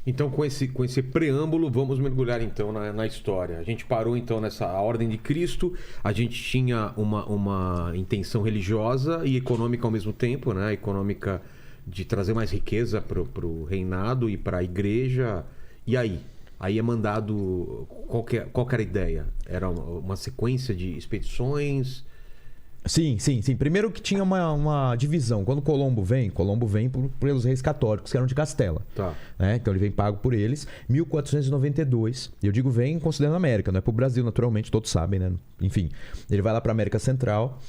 Então, com esse preâmbulo, vamos mergulhar então na história. A gente parou então nessa ordem de Cristo, a gente tinha uma intenção religiosa e econômica ao mesmo tempo, né? Econômica de trazer mais riqueza para o reinado e para a igreja. E aí? Aí é mandado... Qual que era a ideia? Era uma sequência de expedições... Sim. Primeiro que tinha uma divisão. Quando Colombo vem pelos reis católicos, que eram de Castela. Tá. Né? Então ele vem pago por eles. 1492. Eu digo vem considerando a América, não é pro Brasil, naturalmente, todos sabem, né? Enfim, ele vai lá pra América Central.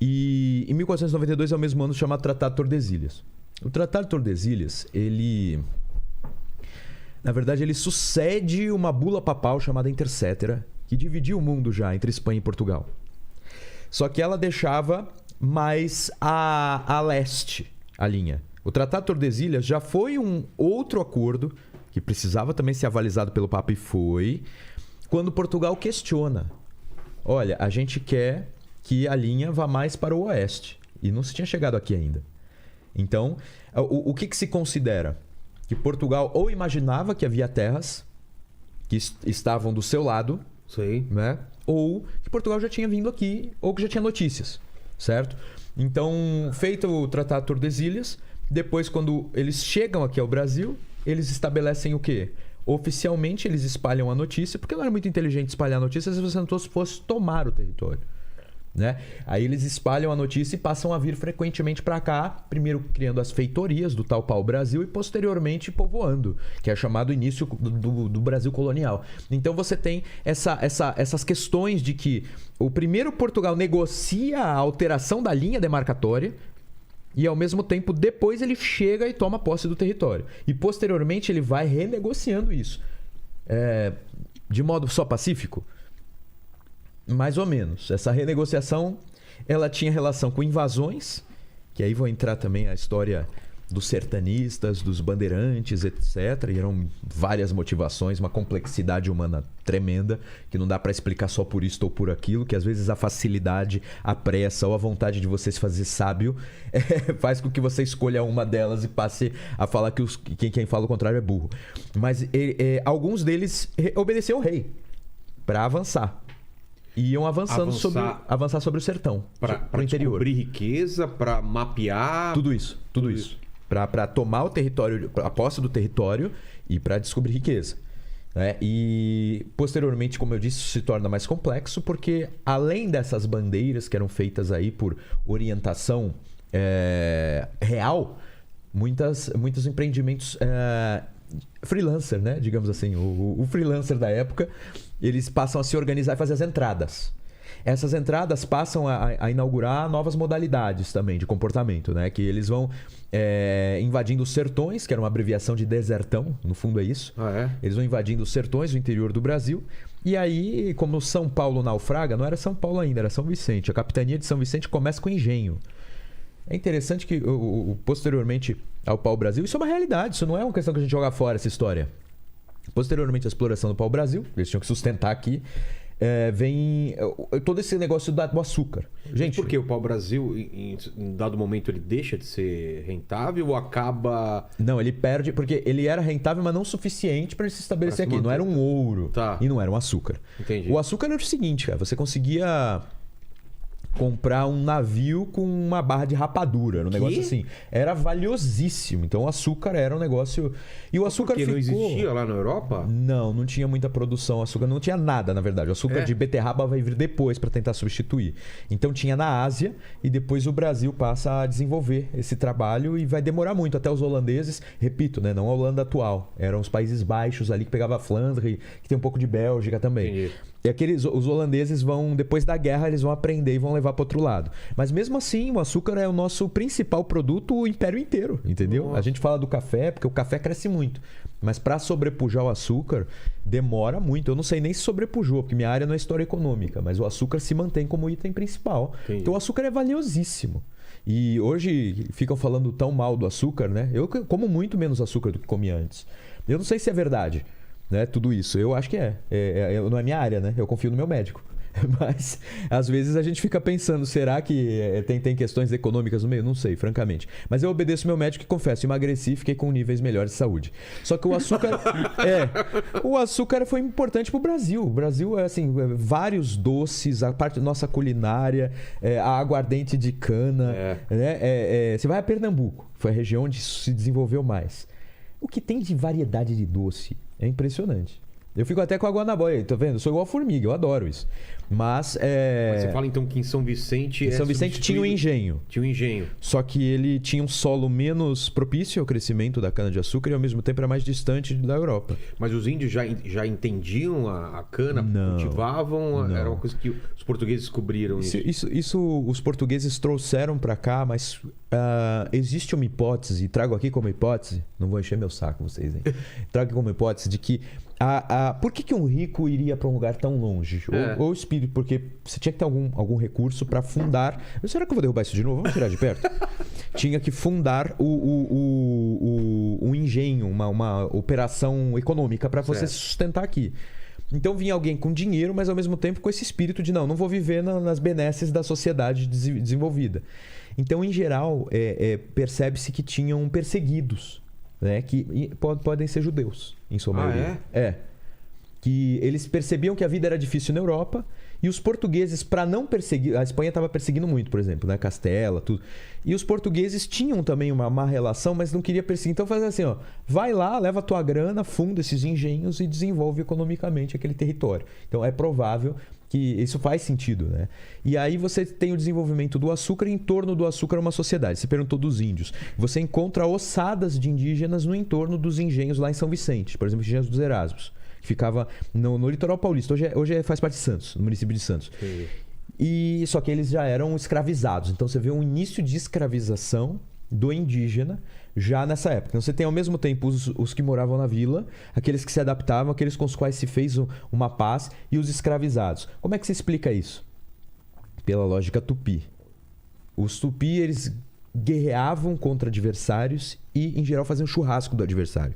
E em 1492 é o mesmo ano chamado Tratado de Tordesilhas. O Tratado de Tordesilhas, na verdade, ele sucede uma bula papal chamada Intercetera, que dividia o mundo já entre Espanha e Portugal. Só que ela deixava mais a leste a linha. O Tratado de Tordesilhas já foi um outro acordo que precisava também ser avalizado pelo Papa e foi, quando Portugal questiona. Olha, a gente quer que a linha vá mais para o oeste. E não se tinha chegado aqui ainda. Então, o que se considera? Que Portugal ou imaginava que havia terras que estavam do seu lado, Sim. né? Ou que Portugal já tinha vindo aqui, ou que já tinha notícias, certo? Então, feito o Tratado de Tordesilhas, depois quando eles chegam aqui ao Brasil, eles estabelecem o quê? Oficialmente eles espalham a notícia, porque não era muito inteligente espalhar a notícia se você não fosse tomar o território. Né? Aí eles espalham a notícia e passam a vir frequentemente para cá, primeiro criando as feitorias do tal pau-brasil e posteriormente povoando, que é chamado início do Brasil colonial. Então você tem essas questões de que o primeiro Portugal negocia a alteração da linha demarcatória e ao mesmo tempo depois ele chega e toma posse do território. E posteriormente ele vai renegociando isso. De modo só pacífico? Mais ou menos. Essa renegociação, ela tinha relação com invasões, que aí vão entrar também a história dos sertanistas, dos bandeirantes, etc. E eram várias motivações, uma complexidade humana tremenda, que não dá para explicar só por isso ou por aquilo, que às vezes a facilidade, a pressa ou a vontade de você se fazer sábio faz com que você escolha uma delas e passe a falar que quem fala o contrário é burro. Mas alguns deles obedeceram ao rei para avançar. E iam avançar sobre o sertão, para o interior. Para descobrir riqueza, para mapear... Tudo isso. Para tomar o território, a posse do território e para descobrir riqueza. Né? E posteriormente, como eu disse, isso se torna mais complexo porque além dessas bandeiras que eram feitas aí por orientação real, muitos empreendimentos freelancer, né? Digamos assim, o freelancer da época, eles passam a se organizar e fazer as entradas. Essas entradas passam a inaugurar novas modalidades também de comportamento, né? Que eles vão invadindo os sertões, que era uma abreviação de desertão, no fundo é isso. Eles vão invadindo os sertões do interior do Brasil. E aí, como São Paulo naufraga, não era São Paulo ainda, era São Vicente. A capitania de São Vicente começa com engenho. É interessante que, posteriormente ao pau-brasil, isso é uma realidade, isso não é uma questão que a gente joga fora, essa história. Posteriormente à exploração do pau-brasil, eles tinham que sustentar aqui, vem todo esse negócio do açúcar. Gente, por que o pau-brasil, em dado momento, ele deixa de ser rentável ou acaba... Não, ele perde, porque ele era rentável, mas não suficiente para ele se estabelecer aqui. Não era um ouro e não era um açúcar. Entendi. O açúcar era o seguinte, cara, você conseguia comprar um navio com uma barra de rapadura, era um negócio assim. Era valiosíssimo. Então o açúcar era um negócio... E o açúcar não existia lá na Europa? Não tinha muita produção. O açúcar não tinha nada, na verdade. O açúcar de beterraba vai vir depois para tentar substituir. Então tinha na Ásia e depois o Brasil passa a desenvolver esse trabalho e vai demorar muito. Até os holandeses, repito, né, não a Holanda atual. Eram os Países Baixos ali que pegava a Flandre, que tem um pouco de Bélgica também. Entendi. E os holandeses vão, depois da guerra, eles vão aprender e vão levar para outro lado. Mas mesmo assim, o açúcar é o nosso principal produto, o império inteiro, entendeu? Nossa. A gente fala do café, porque o café cresce muito. Mas para sobrepujar o açúcar, demora muito. Eu não sei nem se sobrepujou, porque minha área não é história econômica, mas o açúcar se mantém como item principal. Entendi. Então o açúcar é valiosíssimo. E hoje ficam falando tão mal do açúcar, né? Eu como muito menos açúcar do que comia antes. Eu não sei se é verdade. Né, tudo isso, eu acho que não é minha área, né? Eu confio no meu médico. Mas, às vezes, a gente fica pensando, será que tem questões econômicas no meio? Não sei, francamente. Mas eu obedeço meu médico e confesso, emagreci e fiquei com níveis melhores de saúde. Só que o açúcar... o açúcar foi importante pro Brasil. O Brasil, assim, vários doces, a parte da nossa culinária, a aguardente de cana. Né? Você vai a Pernambuco, foi a região onde isso se desenvolveu mais. O que tem de variedade de doce é impressionante. Eu fico até com a guanaboia, tá vendo? Eu sou igual a formiga, eu adoro isso. Mas Mas você fala então que em São Vicente... Em São Vicente tinha um engenho. Tinha um engenho. Só que ele tinha um solo menos propício ao crescimento da cana-de-açúcar e ao mesmo tempo era mais distante da Europa. Mas os índios já entendiam a cana, Não, cultivavam? não. Era uma coisa que os portugueses descobriram. Isso os portugueses trouxeram para cá, mas existe uma hipótese, e trago aqui como hipótese, não vou encher meu saco vocês, hein? Trago aqui como hipótese de que por que um rico iria para um lugar tão longe? Ou espírito, porque você tinha que ter algum recurso para fundar. Será que eu vou derrubar isso de novo? Vamos tirar de perto. Tinha que fundar um engenho, uma operação econômica para você se sustentar aqui. Então vinha alguém com dinheiro, mas ao mesmo tempo com esse espírito de não vou viver nas benesses da sociedade desenvolvida. Então, em geral, percebe-se que tinham perseguidos. Né, que podem ser judeus, em sua maioria. Que eles percebiam que a vida era difícil na Europa e os portugueses, para não perseguir... A Espanha estava perseguindo muito, por exemplo, né? Castela, tudo. E os portugueses tinham também uma má relação, mas não queria perseguir. Então fazia assim, vai lá, leva a tua grana, funda esses engenhos e desenvolve economicamente aquele território. Então é provável que isso faz sentido, né? E aí você tem o desenvolvimento do açúcar e em torno do açúcar uma sociedade. Você perguntou dos índios. Você encontra ossadas de indígenas no entorno dos engenhos lá em São Vicente. Por exemplo, engenhos dos Erasmos, que ficava no litoral paulista. Hoje faz parte de Santos, no município de Santos. E só que eles já eram escravizados. Então você vê um início de escravização do indígena já nessa época. Então você tem ao mesmo tempo os que moravam na vila, aqueles que se adaptavam, aqueles com os quais se fez uma paz e os escravizados. Como é que se explica isso? Pela lógica tupi. Os tupi, eles guerreavam contra adversários e, em geral, faziam churrasco do adversário.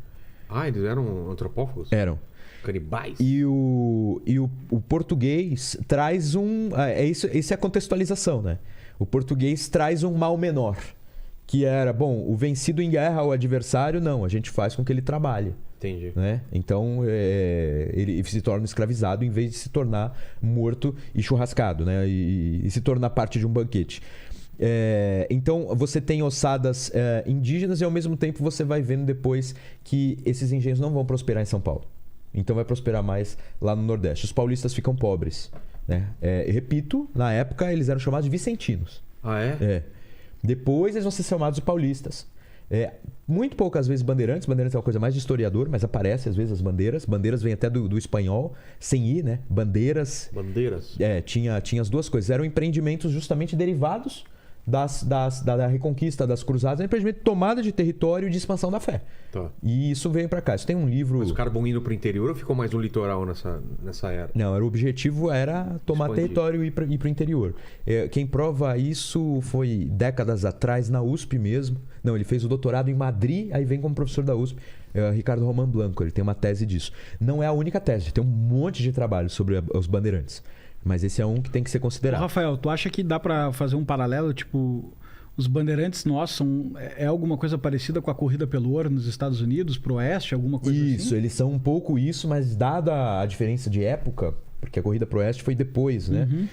Eles eram antropófagos? Eram. Canibais? E o português traz isso é a contextualização, né? O português traz um mal menor. Que era, o vencido em guerra, o adversário, não. A gente faz com que ele trabalhe. Entendi. Né? Então, ele se torna escravizado em vez de se tornar morto e churrascado, né? E se tornar parte de um banquete. Então, você tem ossadas indígenas e, ao mesmo tempo, você vai vendo depois que esses engenhos não vão prosperar em São Paulo. Então, vai prosperar mais lá no Nordeste. Os paulistas ficam pobres. Né? Repito, na época, eles eram chamados de vicentinos. Depois eles vão ser chamados de paulistas. Muito poucas vezes bandeirantes. Bandeirantes é uma coisa mais de historiador, mas aparece às vezes as bandeiras. Bandeiras vêm até do espanhol, sem i, né? Bandeiras. Tinha as duas coisas. Eram empreendimentos justamente derivados da reconquista das cruzadas. Era um empreendimento de tomada de território e de expansão da fé. Tá. E isso veio para cá. Isso tem um livro... Mas os caras vão indo pro interior ou ficou mais no litoral nessa era? Não, o objetivo era tomar território e ir pro interior. Quem prova isso foi décadas atrás, na USP mesmo. Não, ele fez o doutorado em Madrid, aí vem como professor da USP. Ricardo Román Blanco, ele tem uma tese disso. Não é a única tese, tem um monte de trabalho sobre os bandeirantes. Mas esse é um que tem que ser considerado. Rafael, tu acha que dá para fazer um paralelo, tipo... Os bandeirantes nossos alguma coisa parecida com a corrida pelo ouro nos Estados Unidos, pro oeste, alguma coisa assim? Isso, eles são um pouco isso, mas dada a diferença de época, porque a corrida pro oeste foi depois, né?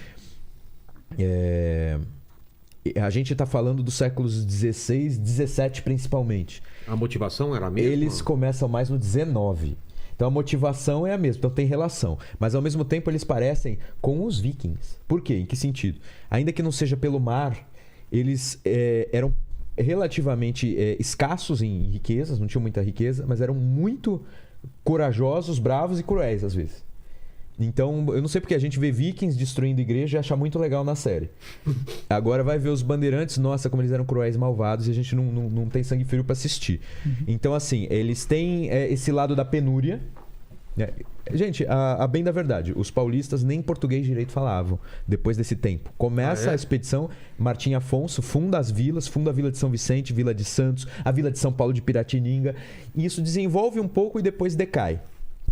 A gente está falando dos séculos XVI, XVII principalmente. A motivação era a mesma? Eles começam mais no XIX. Então a motivação é a mesma, então tem relação. Mas ao mesmo tempo eles parecem com os vikings. Por quê? Em que sentido? Ainda que não seja pelo mar, eles eram relativamente escassos em riquezas, não tinham muita riqueza, mas eram muito corajosos, bravos e cruéis às vezes. Então, eu não sei porque a gente vê vikings destruindo igreja e acha muito legal na série. Agora vai ver os bandeirantes, nossa, como eles eram cruéis e malvados, e a gente não tem sangue frio para assistir. Então, assim, eles têm esse lado da penúria. Gente, a bem da verdade, os paulistas nem português direito falavam depois desse tempo. Começa a expedição, Martim Afonso funda as vilas, funda a Vila de São Vicente, Vila de Santos, a Vila de São Paulo de Piratininga. E isso desenvolve um pouco e depois decai.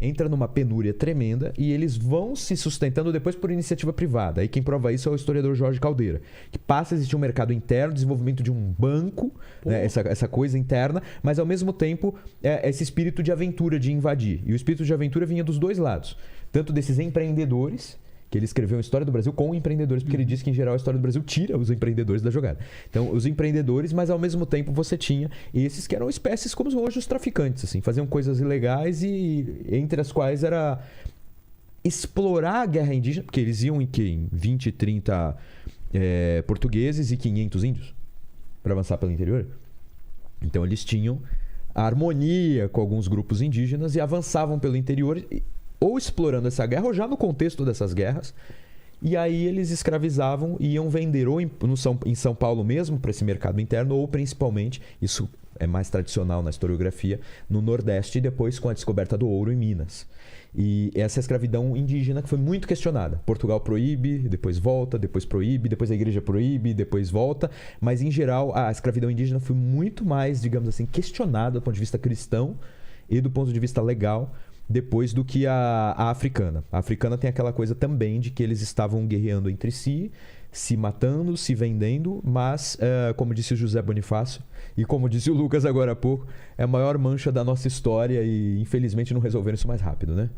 entra numa penúria tremenda e eles vão se sustentando depois por iniciativa privada. Aí quem prova isso é o historiador Jorge Caldeira, que passa a existir um mercado interno, desenvolvimento de um banco, né, essa coisa interna, mas ao mesmo tempo esse espírito de aventura, de invadir. E o espírito de aventura vinha dos dois lados, tanto desses empreendedores, que ele escreveu a História do Brasil com empreendedores, porque ele diz que, em geral, a História do Brasil tira os empreendedores da jogada. Então, os empreendedores, mas ao mesmo tempo você tinha esses que eram espécies como hoje os traficantes, assim, faziam coisas ilegais e entre as quais era explorar a guerra indígena, porque eles iam em 20, 30 portugueses e 500 índios para avançar pelo interior. Então, eles tinham a harmonia com alguns grupos indígenas e avançavam pelo interior, ou explorando essa guerra, ou já no contexto dessas guerras. E aí eles escravizavam e iam vender ou em São Paulo mesmo, para esse mercado interno, ou principalmente, isso é mais tradicional na historiografia, no Nordeste, e depois com a descoberta do ouro em Minas. E essa escravidão indígena que foi muito questionada. Portugal proíbe, depois volta, depois proíbe, depois a igreja proíbe, depois volta. Mas, em geral, a escravidão indígena foi muito mais, digamos assim, questionada do ponto de vista cristão e do ponto de vista legal, depois do que a africana. A africana tem aquela coisa também de que eles estavam guerreando entre si, se matando, se vendendo, mas, como disse o José Bonifácio, e como disse o Lucas agora há pouco, é a maior mancha da nossa história e, infelizmente, não resolveram isso mais rápido, né?